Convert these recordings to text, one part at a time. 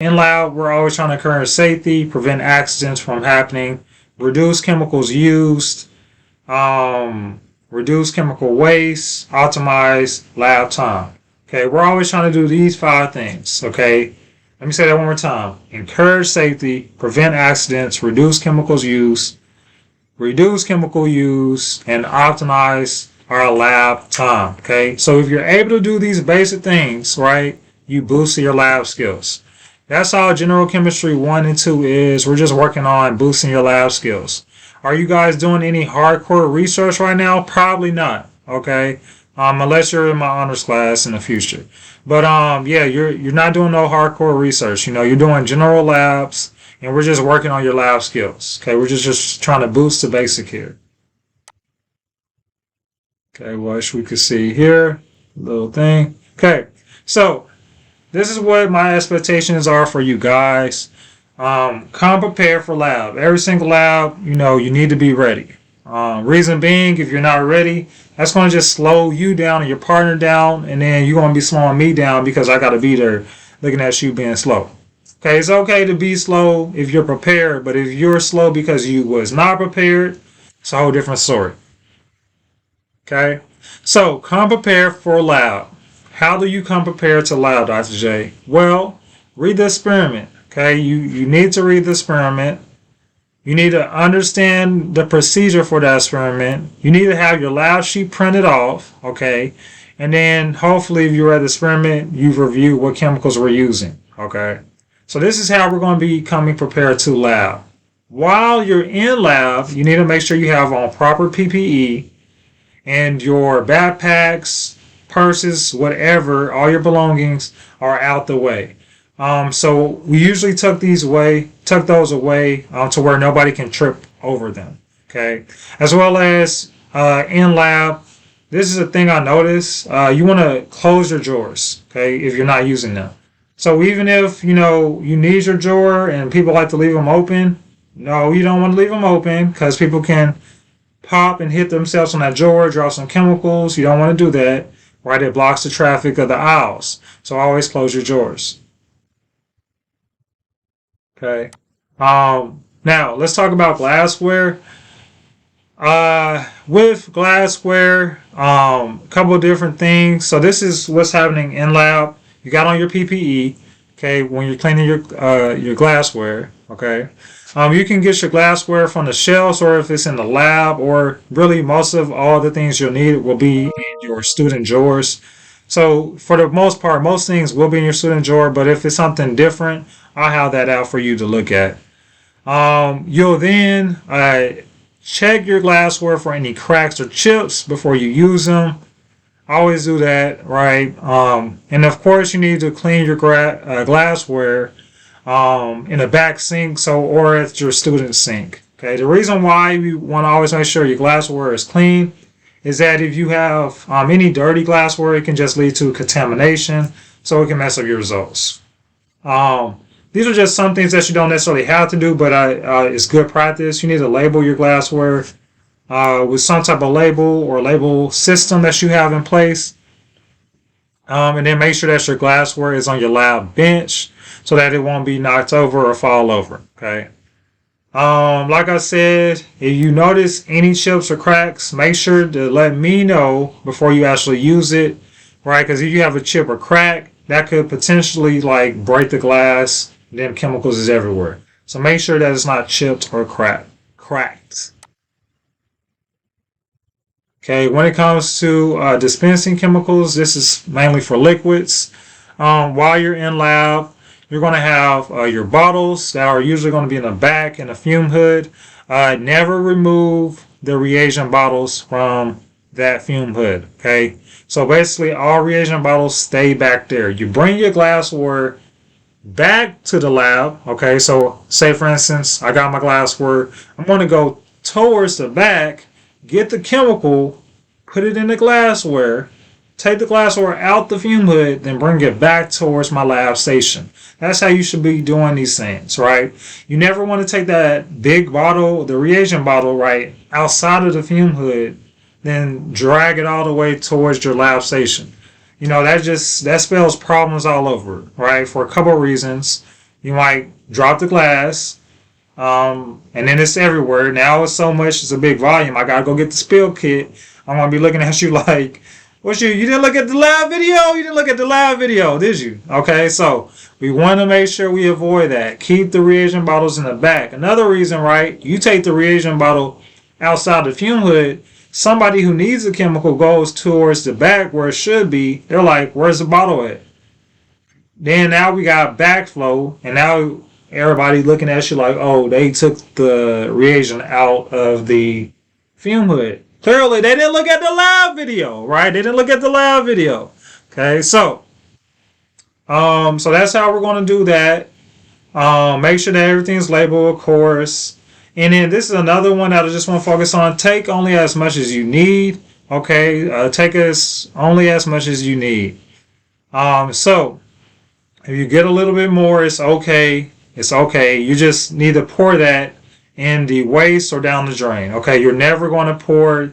In lab, we're always trying to encourage safety, prevent accidents from happening, reduce chemicals used, um, reduce chemical waste, optimize lab time. Okay, we're always trying to do these 5 things. Okay, let me say that one more time. Encourage safety, prevent accidents, reduce chemical use, and optimize our lab time. Okay, so if you're able to do these basic things, right, you boost your lab skills. That's all General Chemistry 1 and 2 is. We're just working on boosting your lab skills. Are you guys doing any hardcore research right now? Probably not. Okay, unless you're in my honors class in the future. But yeah, you're not doing no hardcore research. You know, you're doing general labs, and we're just working on your lab skills. Okay, we're just trying to boost the basic here. Okay, what we could see here, little thing. Okay, so this is what my expectations are for you guys. Come prepared for lab. Every single lab, you know, you need to be ready. Reason being, if you're not ready, that's going to just slow you down and your partner down, and then you're going to be slowing me down because I got to be there looking at you being slow. Okay, it's okay to be slow if you're prepared, but if you're slow because you was not prepared, it's a whole different story. Okay, so come prepared for lab. How do you come prepared to lab, Dr. J? Well, read the experiment. Okay, you need to read the experiment. You need to understand the procedure for that experiment. You need to have your lab sheet printed off. Okay, and then hopefully, if you read the experiment, you've reviewed what chemicals we're using. Okay, so this is how we're going to be coming prepared to lab. While you're in lab, you need to make sure you have on proper PPE and your backpacks, purses, whatever, all your belongings are out the way. So we usually took those away to where nobody can trip over them. Okay, as well as in lab. This is a thing I noticed. You want to close your drawers. Okay, if you're not using them. So even if you know you need your drawer and people like to leave them open, no, you don't want to leave them open because people can pop and hit themselves on that drawer, drop some chemicals. You don't want to do that. Right, it blocks the traffic of the aisles. So always close your drawers. Okay. Now let's talk about glassware. With glassware, a couple of different things. So this is what's happening in lab. You got on your PPE. Okay, when you're cleaning your glassware. Okay. You can get your glassware from the shelves, or if it's in the lab, or really most of all the things you'll need will be in your student drawers. So for the most part, most things will be in your student drawer, but if it's something different, I'll have that out for you to look at. You'll then check your glassware for any cracks or chips before you use them. Always do that, right? And of course, you need to clean your glassware in a back sink, or at your student sink. Okay. The reason why we want to always make sure your glassware is clean is that if you have any dirty glassware, it can just lead to contamination, so it can mess up your results. These are just some things that you don't necessarily have to do, but it's good practice. You need to label your glassware with some type of label or label system that you have in place. And then make sure that your glassware is on your lab bench so that it won't be knocked over or fall over. Okay. Like I said, if you notice any chips or cracks, make sure to let me know before you actually use it, right? Because if you have a chip or crack, that could potentially like break the glass. Then chemicals is everywhere. So make sure that it's not chipped or cracked. Okay, when it comes to dispensing chemicals, this is mainly for liquids. While you're in lab, you're going to have your bottles that are usually going to be in the back and a fume hood. Never remove the reagent bottles from that fume hood. Okay, so basically all reagent bottles stay back there. You bring your glassware back to the lab. Okay, so say for instance, I got my glassware. I'm going to go towards the back, get the chemical, put it in the glassware, take the glassware out the fume hood, then bring it back towards my lab station. That's how you should be doing these things, right? You never want to take that big bottle, the reagent bottle, right, outside of the fume hood, then drag it all the way towards your lab station. You know, that spells problems all over, right? For a couple of reasons. You might drop the glass, and then it's everywhere. Now it's so much, it's a big volume. I gotta go get the spill kit. I'm gonna be looking at you like, what you didn't look at the lab video? You didn't look at the lab video, did you? Okay, so we want to make sure we avoid that. Keep the reagent bottles in the back. Another reason, right? You take the reagent bottle outside the fume hood. Somebody who needs a chemical goes towards the back where it should be. They're like, where's the bottle at? Then now we got backflow, and now everybody looking at you like, oh, they took the reagent out of the fume hood. Clearly, they didn't look at the lab video, right? They didn't look at the lab video. Okay, so that's how we're going to do that. Make sure that everything's labeled, of course. And then this is another one that I just want to focus on. Take only as much as you need. Okay, take us only as much as you need. So if you get a little bit more, it's okay. It's okay. You just need to pour that in the waste or down the drain. Okay, you're never going to pour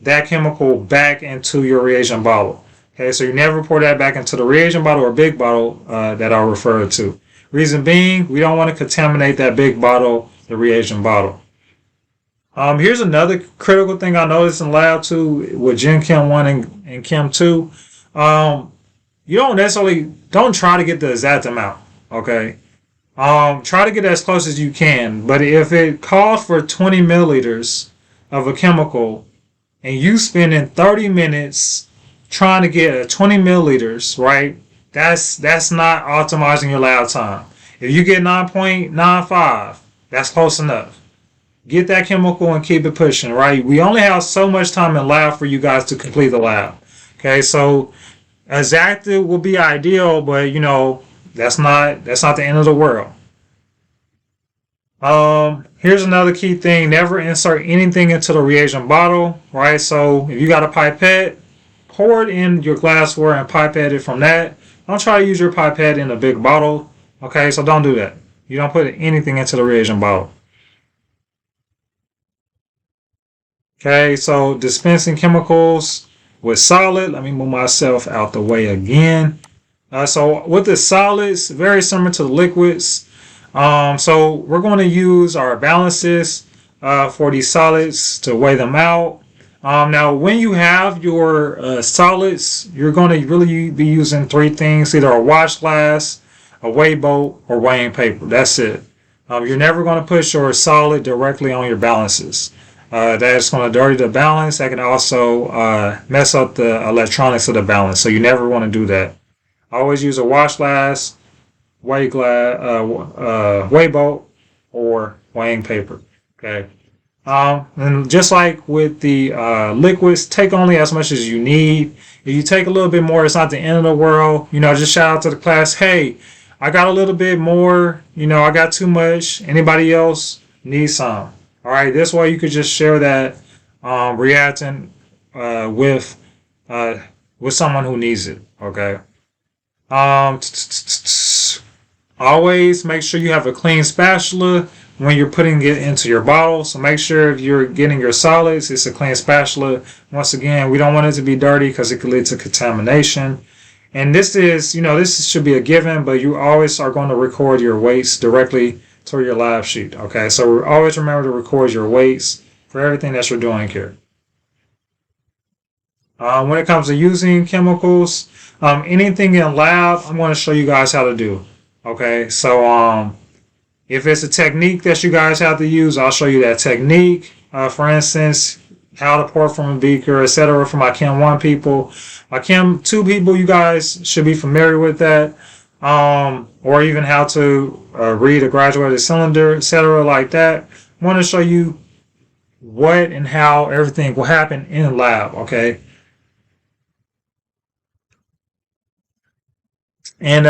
that chemical back into your reagent bottle. Okay, so you never pour that back into the reagent bottle or big bottle that I referred to. Reason being, we don't want to contaminate that big bottle, the reagent bottle. Here's another critical thing I noticed in lab 2 with Gen Chem 1 and Chem 2. You don't try to get the exact amount. Okay. Try to get as close as you can. But if it calls for 20 milliliters of a chemical and you spending 30 minutes trying to get 20 milliliters, right? That's not optimizing your lab time. If you get 9.95, that's close enough. Get that chemical and keep it pushing, right? We only have so much time in lab for you guys to complete the lab. Okay, so exacted will be ideal, but that's not the end of the world. Here's another key thing. Never insert anything into the reagent bottle, right? So if you got a pipette, pour it in your glassware and pipette it from that. Don't try to use your pipette in a big bottle. Okay, so don't do that. You don't put anything into the reagent bottle. Okay, so dispensing chemicals with solid. Let me move myself out the way again. So with the solids, very similar to the liquids. So we're going to use our balances for these solids to weigh them out. Now, when you have your solids, you're going to really be using 3 things: either a watch glass, a weigh boat, or weighing paper. That's it. You're never going to push your solid directly on your balances. That's going to dirty the balance. That can also mess up the electronics of the balance. So you never want to do that. Always use a watch glass, weigh boat, or weighing paper. Okay. And just like with the liquids, take only as much as you need. If you take a little bit more, it's not the end of the world. Just shout out to the class. Hey, I got a little bit more. I got too much. Anybody else need some? All right. This way you could just share that reactant with someone who needs it. Okay. Always make sure you have a clean spatula when you're putting it into your bottle. So make sure if you're getting your solids, it's a clean spatula. Once again, we don't want it to be dirty because it could lead to contamination. And this should be a given, but you always are going to record your weights directly to your lab sheet. Okay, so always remember to record your weights for everything that you're doing here. When it comes to using chemicals, anything in lab, I'm going to show you guys how to do. Okay, so if it's a technique that you guys have to use, I'll show you that technique. For instance, how to pour from a beaker, etc. For my Chem 1 people. My Chem 2 people, you guys should be familiar with that. Or even how to read a graduated cylinder, etc. like that. I want to show you what and how everything will happen in lab, okay? And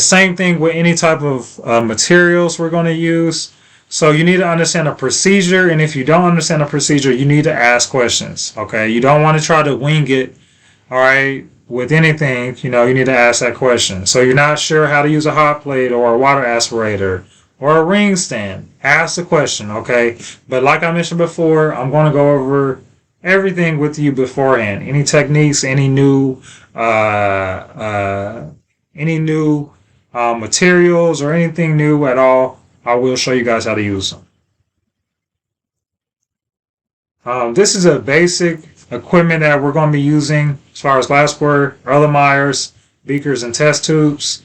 same thing with any type of materials we're going to use. So you need to understand a procedure, and if you don't understand a procedure, you need to ask questions. Okay, you don't want to try to wing it. All right, with anything, you need to ask that question. So you're not sure how to use a hot plate or a water aspirator or a ring stand. Ask the question. Okay, but like I mentioned before, I'm going to go over everything with you beforehand. Any techniques, any new materials or anything new at all, I will show you guys how to use them. This is a basic equipment that we're going to be using as far as glassware, Erlenmeyers, beakers, and test tubes.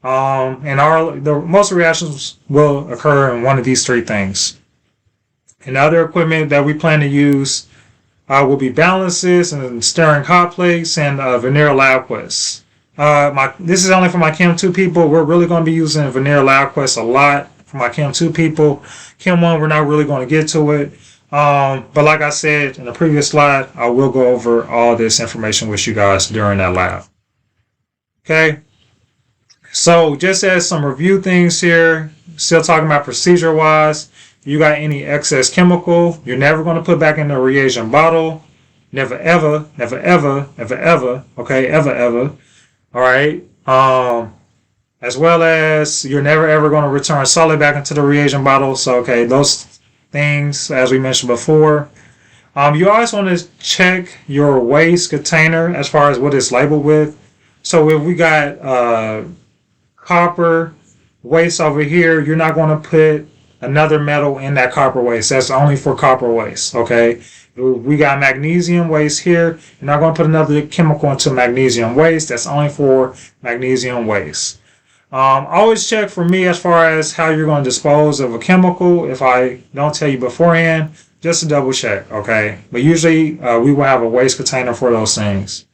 And most reactions will occur in one of these three things. And other equipment that we plan to use will be balances and stirring hot plates and veneer lab quests. This is only for my Chem 2 people. We're really going to be using veneer lab quests a lot for my Chem 2 people. Chem 1, we're not really going to get to it. But like I said in the previous slide, I will go over all this information with you guys during that lab. Okay. So just as some review things here, still talking about procedure-wise, if you got any excess chemical, you're never going to put back in the reagent bottle. Never, ever, never, ever, ever, ever. Okay, ever, ever. All right. As well as you're never, ever going to return solid back into the reagent bottle. So, okay, those things, as we mentioned before. You always want to check your waste container as far as what it's labeled with. So if we got copper waste over here, you're not going to put another metal in that copper waste. That's only for copper waste, okay? We got magnesium waste here. You're not going to put another chemical into magnesium waste. That's only for magnesium waste. Always check for me as far as how you're going to dispose of a chemical. If I don't tell you beforehand, just to double check, okay? But usually we will have a waste container for those things.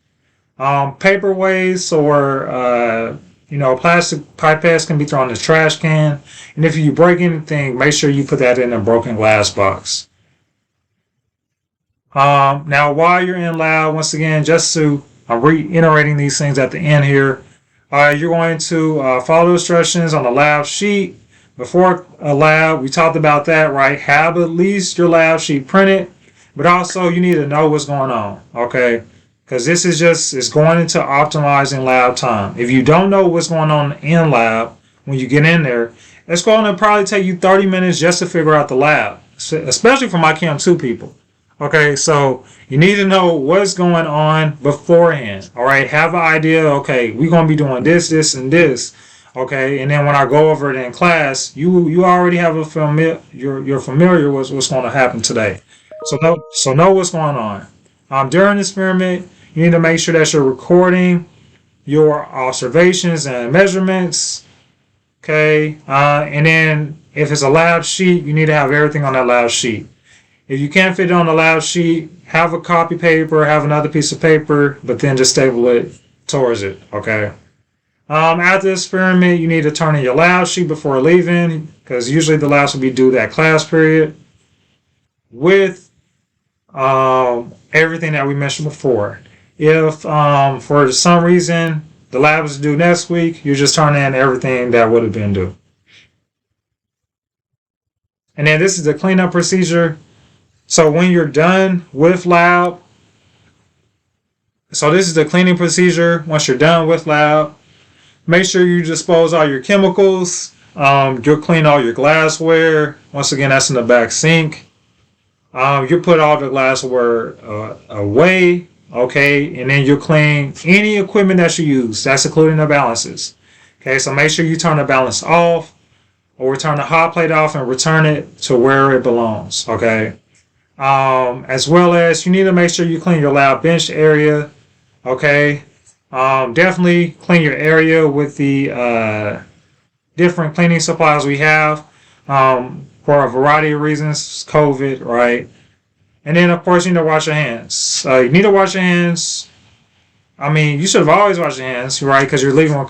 Paper waste or plastic pipettes can be thrown in the trash can. And if you break anything, make sure you put that in a broken glass box. Now, while you're in lab, once again, just to I'm reiterating these things at the end here, you're going to follow the instructions on the lab sheet. Before a lab, we talked about that, right? Have at least your lab sheet printed, but also you need to know what's going on, okay? Because this is it's going into optimizing lab time. If you don't know what's going on in lab when you get in there, it's going to probably take you 30 minutes just to figure out the lab, especially for my Chem 2 people. Okay, so you need to know what's going on beforehand. All right, have an idea. Okay, we're going to be doing this, this, and this. Okay, and then when I go over it in class, you already have you're familiar with what's going to happen today. So know what's going on. During the experiment, you need to make sure that you're recording your observations and measurements. Okay, and then if it's a lab sheet, you need to have everything on that lab sheet. If you can't fit it on the lab sheet, have a copy paper, have another piece of paper, but then just staple it towards it, okay? After the experiment, you need to turn in your lab sheet before leaving, because usually the labs will be due that class period with everything that we mentioned before. If for some reason the lab is due next week, you just turn in everything that would have been due. And then this is the cleanup procedure. So when you're done with lab, so this is the cleaning procedure. Once you're done with lab, make sure you dispose all your chemicals. You'll clean all your glassware. Once again, that's in the back sink. You put all the glassware away, okay? And then you clean any equipment that you use. That's including the balances. Okay, so make sure you turn the balance off or turn the hot plate off and return it to where it belongs, okay? As well as you need to make sure you clean your lab bench area, okay? Definitely clean your area with the different cleaning supplies we have for a variety of reasons, COVID, right? And then, of course, you need to wash your hands. You need to wash your hands. I mean, you should have always washed your hands, right? Because you're leaving,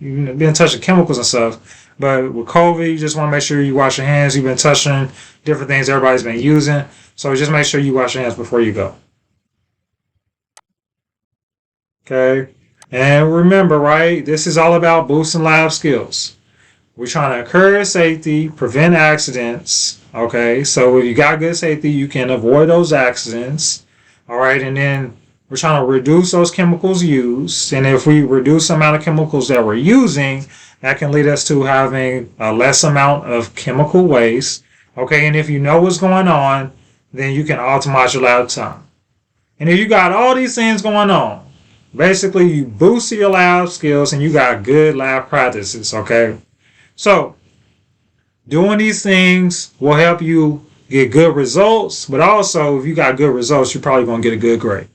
you've been touching chemicals and stuff. But with COVID, you just want to make sure you wash your hands. You've been touching different things everybody's been using. So just make sure you wash your hands before you go. Okay. And remember, right, this is all about boosting lab skills. We're trying to encourage safety, prevent accidents. Okay. So if you got good safety, you can avoid those accidents. All right. And then we're trying to reduce those chemicals used. And if we reduce the amount of chemicals that we're using, that can lead us to having a less amount of chemical waste. Okay, and if you know what's going on, then you can optimize your lab time. And if you got all these things going on, Basically, you boost your lab skills and you got good lab practices, okay? So, doing these things will help you get good results, but also, if you got good results, you're probably going to get a good grade.